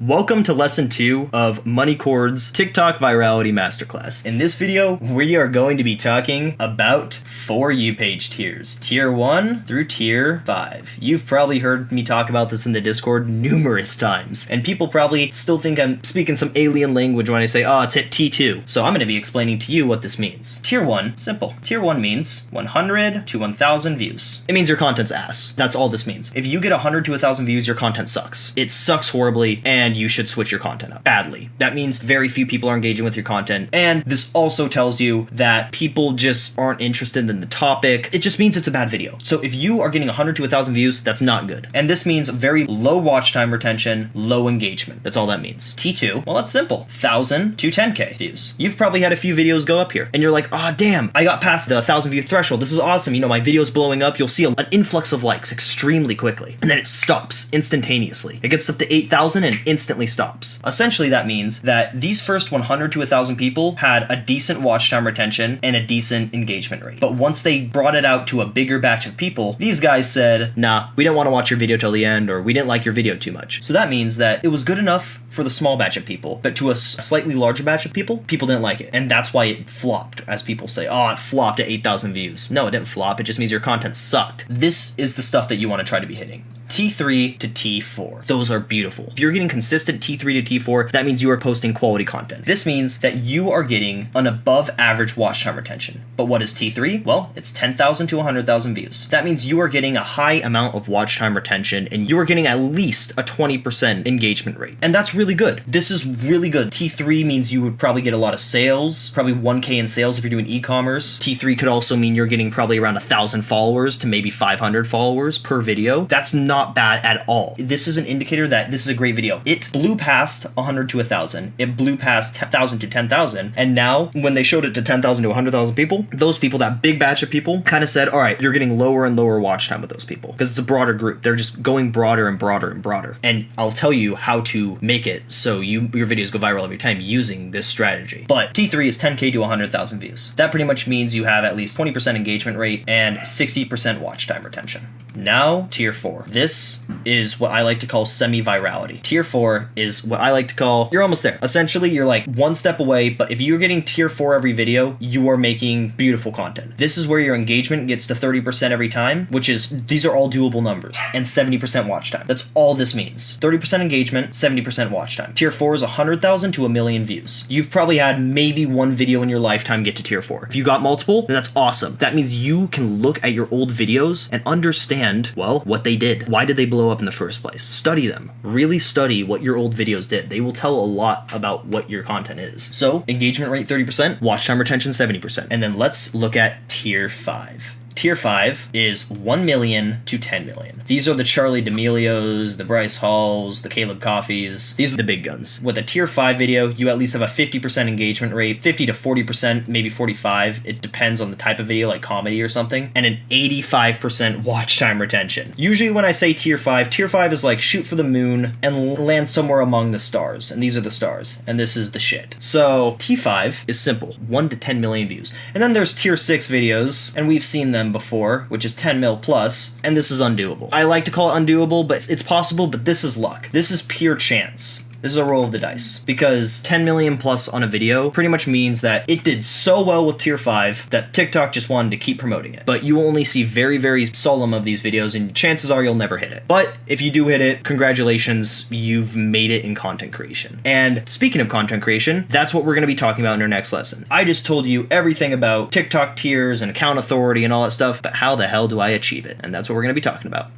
Welcome to lesson 2 of MoneyCord's TikTok Virality Masterclass. In this video, we are going to be talking about 4 You page tiers, tier 1 through tier 5. You've probably heard me talk about this in the Discord numerous times, and people probably still think I'm speaking some alien language when I say, oh, it's at T2. So I'm going to be explaining to you what this means. Tier 1, simple. Tier 1 means 100 to 1,000 views. It means your content's ass. That's all this means. If you get 100 to 1,000 views, your content sucks. It sucks horribly, and you should switch your content up badly. That means very few people are engaging with your content, and this also tells you that people just aren't interested in the topic. It just means it's a bad video. So if you are getting 100 to 1,000 views, that's not good. And this means very low watch time retention, low engagement. That's all that means. T2, well, that's simple. 1,000 to 10K views. You've probably had a few videos go up here, and you're like, oh, damn, I got past the 1,000 view threshold. This is awesome. You know, my video's blowing up. You'll see an influx of likes extremely quickly, and then it stops instantaneously. It gets up to 8,000 and instantly stops. Essentially, that means that these first 100 to 1,000 people had a decent watch time retention and a decent engagement rate. But once they brought it out to a bigger batch of people, these guys said, nah, we didn't want to watch your video till the end, or we didn't like your video too much. So that means that it was good enough for the small batch of people, but to a slightly larger batch of people didn't like it. And that's why it flopped, as people say. Oh, it flopped at 8,000 views. No, it didn't flop. It just means your content sucked. This is the stuff that you want to try to be hitting. T3 to T4. Those are beautiful. If you're getting consistent T3 to T4, that means you are posting quality content. This means that you are getting an above average watch time retention. But what is T3? Well, it's 10,000 to 100,000 views. That means you are getting a high amount of watch time retention, and you are getting at least a 20% engagement rate. And that's really good. This is really good. T3 means you would probably get a lot of sales, probably 1K in sales if you're doing e-commerce. T3 could also mean you're getting probably around 1,000 followers to maybe 500 followers per video. That's not bad at all. This is an indicator that this is a great video. It blew past 100 to 1,000. It blew past 1,000 to 10,000. And now when they showed it to 10,000 to 100,000 people, those people, that big batch of people, kind of said, all right, you're getting lower and lower watch time with those people because it's a broader group. They're just going broader and broader and broader. And I'll tell you how to make it so your videos go viral every time using this strategy. But T3 is 10K to 100,000 views. That pretty much means you have at least 20% engagement rate and 60% watch time retention. Now, tier 4. This is what I like to call semi-virality. Tier 4 is what I like to call, you're almost there. Essentially, you're like one step away, but if you're getting tier 4 every video, you are making beautiful content. This is where your engagement gets to 30% every time, which is, these are all doable numbers, and 70% watch time. That's all this means. 30% engagement, 70% watch time. Tier 4 is 100,000 to 1,000,000 views. You've probably had maybe one video in your lifetime get to tier 4. If you got multiple, then that's awesome. That means you can look at your old videos and understand, well, what they did. Why did they blow up in the first place? Study them. Really study what your old videos did. They will tell a lot about what your content is. So, engagement rate 30%, watch time retention 70%. And then let's look at tier 5. Tier 5 is 1 million to 10 million. These are the Charlie D'Amelios, the Bryce Halls, the Caleb Coffees. These are the big guns. With a tier 5 video, you at least have a 50% engagement rate, 50 to 40%, maybe 45. It depends on the type of video, like comedy or something, and an 85% watch time retention. Usually when I say tier 5 is like shoot for the moon and land somewhere among the stars. And these are the stars. And this is the shit. So T5 is simple, 1 to 10 million views. And then there's tier 6 videos, and we've seen them before, which is 10 mil plus, and this is undoable. I like to call it undoable, but it's possible, but this is luck. This is pure chance. This is a roll of the dice, because 10 million plus on a video pretty much means that it did so well with tier 5 that TikTok just wanted to keep promoting it. But you will only see very, very solemn of these videos, and chances are you'll never hit it. But if you do hit it, congratulations, you've made it in content creation. And speaking of content creation, that's what we're going to be talking about in our next lesson. I just told you everything about TikTok tiers and account authority and all that stuff, but how the hell do I achieve it? And that's what we're going to be talking about.